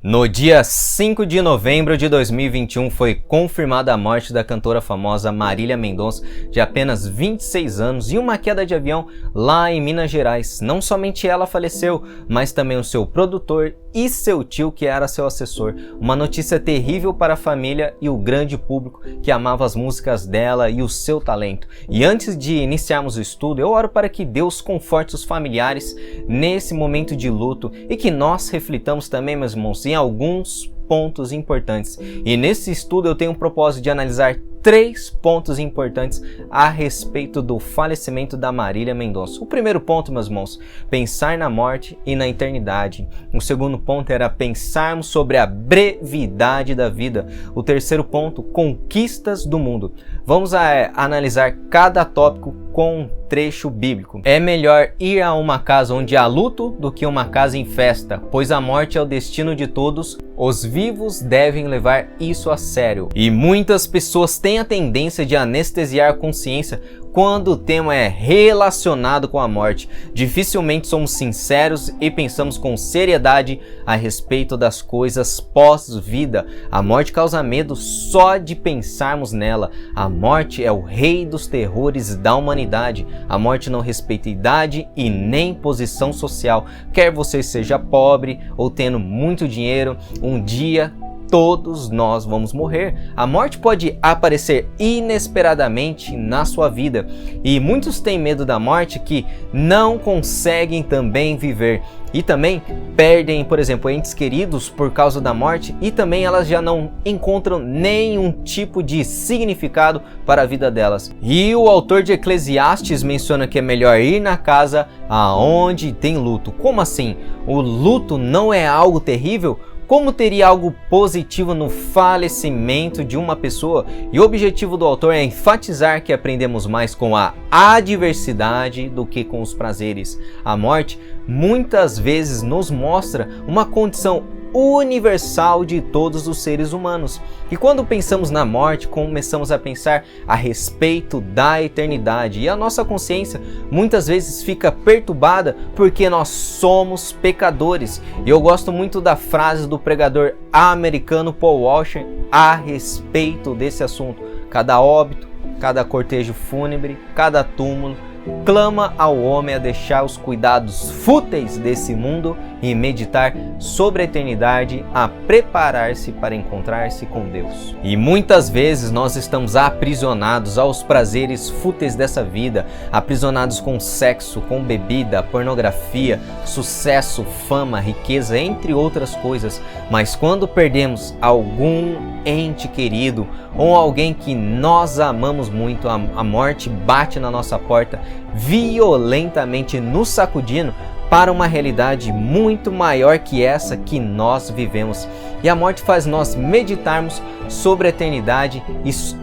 No dia 5 de novembro de 2021 foi confirmada a morte da cantora famosa Marília Mendonça, de apenas 26 anos, em uma queda de avião lá em Minas Gerais. Não somente ela faleceu, mas também o seu produtor e seu tio, que era seu assessor. Uma notícia terrível para a família e o grande público que amava as músicas dela e o seu talento. E antes de iniciarmos o estudo, eu oro para que Deus conforte os familiares nesse momento de luto e que nós reflitamos também, meus irmãos, em alguns pontos importantes. E nesse estudo eu tenho o propósito de analisar 3 pontos importantes a respeito do falecimento da Marília Mendonça. O primeiro ponto, meus irmãos, pensar na morte e na eternidade. O segundo ponto era pensarmos sobre a brevidade da vida. O terceiro ponto, conquistas do mundo. Vamos analisar cada tópico com um trecho bíblico. É melhor ir a uma casa onde há luto do que uma casa em festa, pois a morte é o destino de todos. Os vivos devem levar isso a sério. E muitas pessoas têm a tendência de anestesiar a consciência quando o tema é relacionado com a morte. Dificilmente somos sinceros e pensamos com seriedade a respeito das coisas pós-vida. A morte causa medo só de pensarmos nela. A morte é o rei dos terrores da humanidade. A morte não respeita idade e nem posição social. Quer você seja pobre ou tendo muito dinheiro, um dia todos nós vamos morrer. A morte pode aparecer inesperadamente na sua vida e muitos têm medo da morte que não conseguem também viver e também perdem, por exemplo, entes queridos por causa da morte e também elas já não encontram nenhum tipo de significado para a vida delas. E o autor de Eclesiastes menciona que é melhor ir na casa aonde tem luto. Como assim? O luto não é algo terrível? Como teria algo positivo no falecimento de uma pessoa? E o objetivo do autor é enfatizar que aprendemos mais com a adversidade do que com os prazeres. A morte muitas vezes nos mostra uma condição universal de todos os seres humanos. E quando pensamos na morte, começamos a pensar a respeito da eternidade. E a nossa consciência muitas vezes fica perturbada porque nós somos pecadores. E eu gosto muito da frase do pregador americano Paul Washer a respeito desse assunto. Cada óbito, cada cortejo fúnebre, cada túmulo clama ao homem a deixar os cuidados fúteis desse mundo e meditar sobre a eternidade, a preparar-se para encontrar-se com Deus. E muitas vezes nós estamos aprisionados aos prazeres fúteis dessa vida, aprisionados com sexo, com bebida, pornografia, sucesso, fama, riqueza, entre outras coisas. Mas quando perdemos algum ente querido ou alguém que nós amamos muito, a morte bate na nossa porta, violentamente nos sacudindo para uma realidade muito maior que essa que nós vivemos. E a morte faz nós meditarmos sobre a eternidade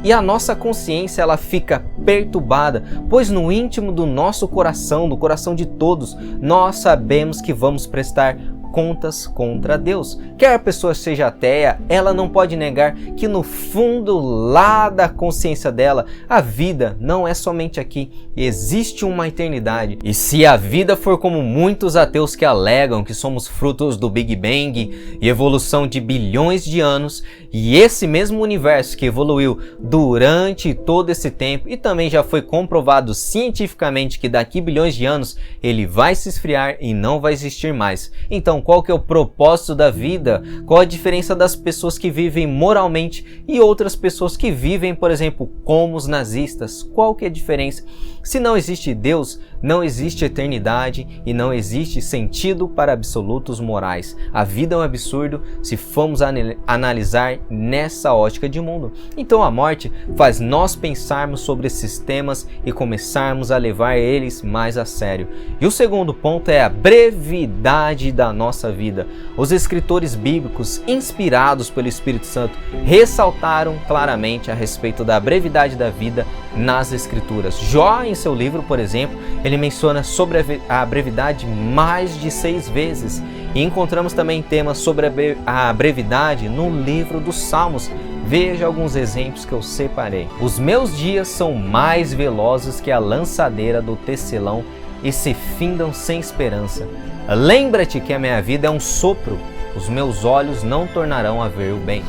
e a nossa consciência ela fica perturbada, pois no íntimo do nosso coração, do coração de todos, nós sabemos que vamos prestar contas contra Deus. Quer a pessoa seja ateia, ela não pode negar que no fundo lá da consciência dela, a vida não é somente aqui, existe uma eternidade. E se a vida for como muitos ateus que alegam que somos frutos do Big Bang e evolução de bilhões de anos, e esse mesmo universo que evoluiu durante todo esse tempo e também já foi comprovado cientificamente que daqui bilhões de anos ele vai se esfriar e não vai existir mais. Então qual que é o propósito da vida? Qual a diferença das pessoas que vivem moralmente e outras pessoas que vivem, por exemplo, como os nazistas? Qual que é a diferença? Se não existe Deus, não existe eternidade e não existe sentido para absolutos morais. A vida é um absurdo se formos analisar nessa ótica de mundo. Então a morte faz nós pensarmos sobre esses temas e começarmos a levar eles mais a sério. E o segundo ponto é a brevidade da nossa vida. Os escritores bíblicos, inspirados pelo Espírito Santo, ressaltaram claramente a respeito da brevidade da vida nas Escrituras. Jó, em seu livro, por exemplo, ele menciona sobre a brevidade mais de 6 vezes. E encontramos também temas sobre a brevidade no livro dos Salmos. Veja alguns exemplos que eu separei. Os meus dias são mais velozes que a lançadeira do tecelão e se findam sem esperança. Lembra-te que a minha vida é um sopro os meus olhos não tornarão a ver o bem.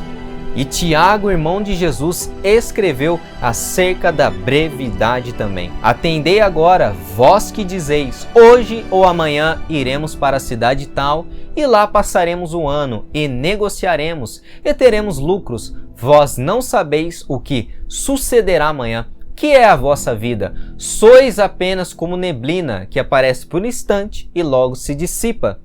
E Tiago, irmão de Jesus, escreveu acerca da brevidade também. Atendei agora, vós que dizeis, hoje ou amanhã iremos para a cidade tal, e lá passaremos o ano, e negociaremos, e teremos lucros. Vós não sabeis o que sucederá amanhã. Que é a vossa vida? Sois apenas como neblina, que aparece por um instante e logo se dissipa.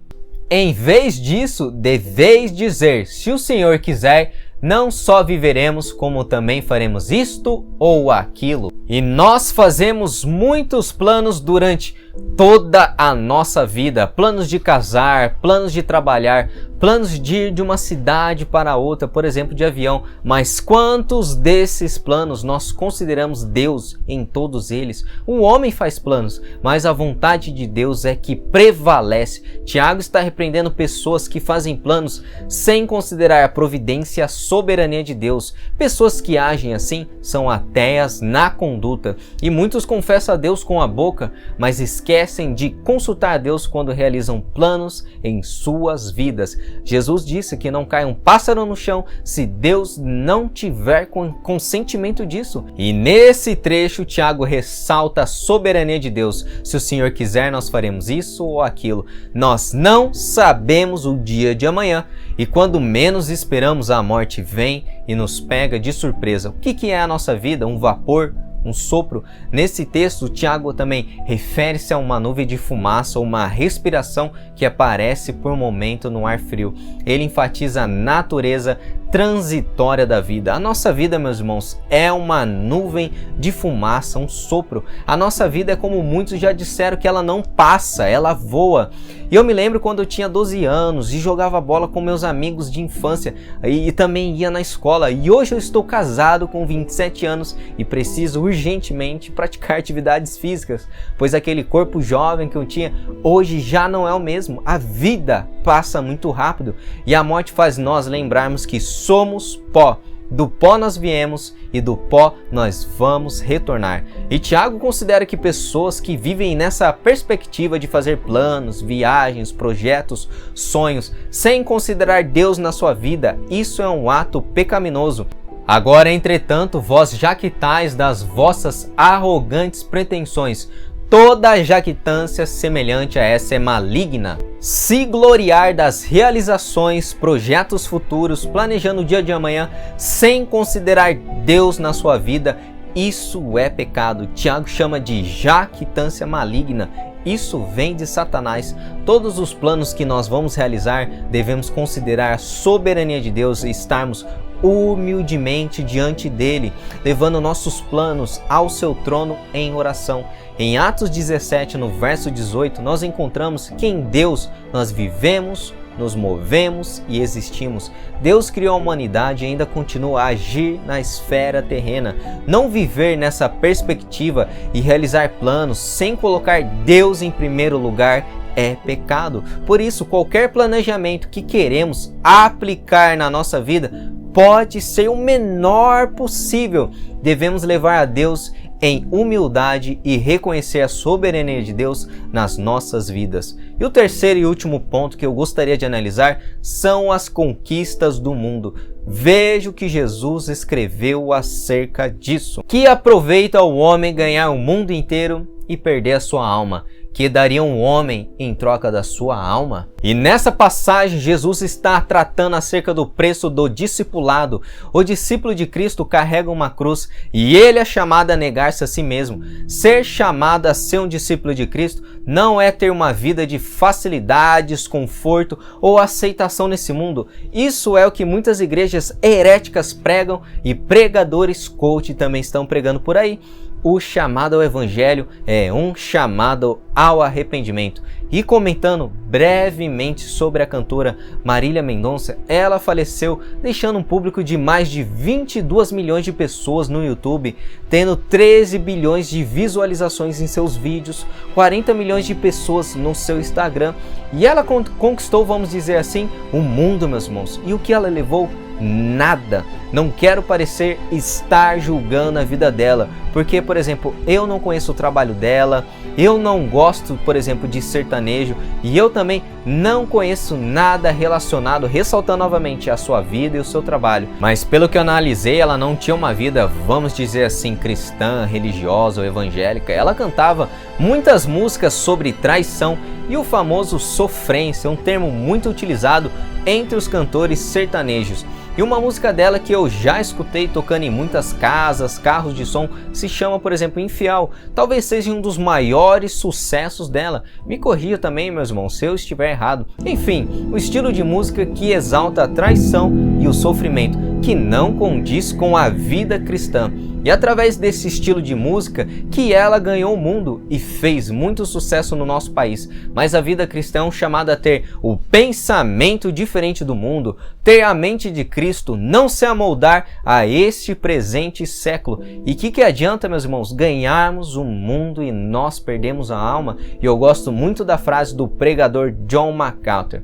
Em vez disso, deveis dizer, se o Senhor quiser, não só viveremos, como também faremos isto ou aquilo. E nós fazemos muitos planos durante toda a nossa vida. Planos de casar, planos de trabalhar, planos de ir de uma cidade para outra, por exemplo, de avião. Mas quantos desses planos nós consideramos Deus em todos eles? O homem faz planos, mas a vontade de Deus é que prevalece. Tiago está repreendendo pessoas que fazem planos sem considerar a providência e a soberania de Deus. Pessoas que agem assim são ateias na conduta. E muitos confessam a Deus com a boca, mas esquecem de consultar a Deus quando realizam planos em suas vidas. Jesus disse que não cai um pássaro no chão se Deus não tiver consentimento disso. E nesse trecho, Tiago ressalta a soberania de Deus. Se o Senhor quiser, nós faremos isso ou aquilo. Nós não sabemos o dia de amanhã. E quando menos esperamos, a morte vem e nos pega de surpresa. O que é a nossa vida? Um vapor? Um sopro? Nesse texto, Tiago também refere-se a uma nuvem de fumaça ou uma respiração que aparece por um momento no ar frio. Ele enfatiza a natureza transitória da vida. A nossa vida, meus irmãos, é uma nuvem de fumaça, um sopro. A nossa vida é como muitos já disseram que ela não passa, ela voa. E eu me lembro quando eu tinha 12 anos e jogava bola com meus amigos de infância e também ia na escola. E hoje eu estou casado com 27 anos e preciso urgentemente praticar atividades físicas, pois aquele corpo jovem que eu tinha hoje já não é o mesmo. A vida passa muito rápido e a morte faz nós lembrarmos que somos pó. Do pó nós viemos e do pó nós vamos retornar. E Tiago considera que pessoas que vivem nessa perspectiva de fazer planos, viagens, projetos, sonhos, sem considerar Deus na sua vida, isso é um ato pecaminoso. Agora, entretanto, vós jactais das vossas arrogantes pretensões. Toda jactância semelhante a essa é maligna. Se gloriar das realizações, projetos futuros, planejando o dia de amanhã, sem considerar Deus na sua vida, isso é pecado. Tiago chama de jactância maligna. Isso vem de Satanás. Todos os planos que nós vamos realizar, devemos considerar a soberania de Deus e estarmos humildemente diante dele, levando nossos planos ao seu trono em oração. Em Atos 17, no verso 18, nós encontramos que em Deus nós vivemos, nos movemos e existimos. Deus criou a humanidade e ainda continua a agir na esfera terrena. Não viver nessa perspectiva e realizar planos sem colocar Deus em primeiro lugar é pecado. Por isso, qualquer planejamento que queremos aplicar na nossa vida pode ser o menor possível. Devemos levar a Deus em humildade e reconhecer a soberania de Deus nas nossas vidas. E o terceiro e último ponto que eu gostaria de analisar são as conquistas do mundo. Veja o que Jesus escreveu acerca disso. Que aproveita o homem ganhar o mundo inteiro e perder a sua alma? Que daria um homem em troca da sua alma? E nessa passagem, Jesus está tratando acerca do preço do discipulado. O discípulo de Cristo carrega uma cruz e ele é chamado a negar-se a si mesmo. Ser chamado a ser um discípulo de Cristo não é ter uma vida de facilidades, conforto ou aceitação nesse mundo. Isso é o que muitas igrejas heréticas pregam e pregadores coach também estão pregando por aí. O chamado ao evangelho é um chamado ao arrependimento. E comentando brevemente sobre a cantora Marília Mendonça, ela faleceu deixando um público de mais de 22 milhões de pessoas no YouTube, tendo 13 bilhões de visualizações em seus vídeos, 40 milhões de pessoas no seu Instagram. E ela conquistou, vamos dizer assim, o mundo, meus irmãos. E o que ela levou? Nada. Não quero parecer estar julgando a vida dela, porque, por exemplo, eu não conheço o trabalho dela, eu não gosto, por exemplo, de sertanejo e eu também não conheço nada relacionado, ressaltando novamente a sua vida e o seu trabalho. Mas pelo que eu analisei, ela não tinha uma vida, vamos dizer assim, cristã, religiosa ou evangélica. Ela cantava muitas músicas sobre traição e o famoso sofrência, um termo muito utilizado entre os cantores sertanejos. E uma música dela que eu já escutei tocando em muitas casas, carros de som, se chama, por exemplo, Infiel. Talvez seja um dos maiores sucessos dela. Me corrija também, meus irmãos, se eu estiver errado. Enfim, o estilo de música que exalta a traição e o sofrimento, que não condiz com a vida cristã. E através desse estilo de música que ela ganhou o mundo e fez muito sucesso no nosso país. Mas a vida cristã é um chamado a ter o pensamento diferente do mundo, ter a mente de Cristo, não se amoldar a este presente século. E que adianta, meus irmãos, ganharmos o mundo e nós perdemos a alma? E eu gosto muito da frase do pregador John MacArthur: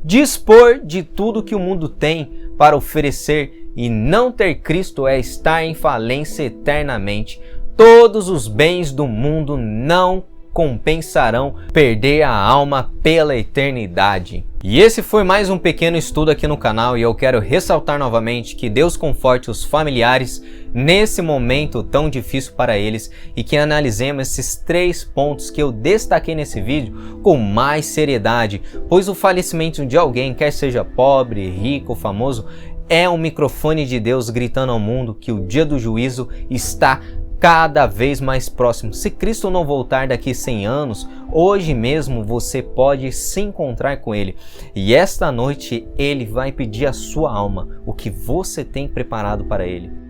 dispor de tudo que o mundo tem para oferecer e não ter Cristo é estar em falência eternamente. Todos os bens do mundo não compensarão perder a alma pela eternidade. E esse foi mais um pequeno estudo aqui no canal e eu quero ressaltar novamente que Deus conforte os familiares nesse momento tão difícil para eles e que analisemos esses 3 pontos que eu destaquei nesse vídeo com mais seriedade, pois o falecimento de alguém, quer seja pobre, rico ou famoso, é um microfone de Deus gritando ao mundo que o dia do juízo está cada vez mais próximo. Se Cristo não voltar daqui 100 anos, hoje mesmo você pode se encontrar com Ele. E esta noite Ele vai pedir a sua alma, o que você tem preparado para Ele.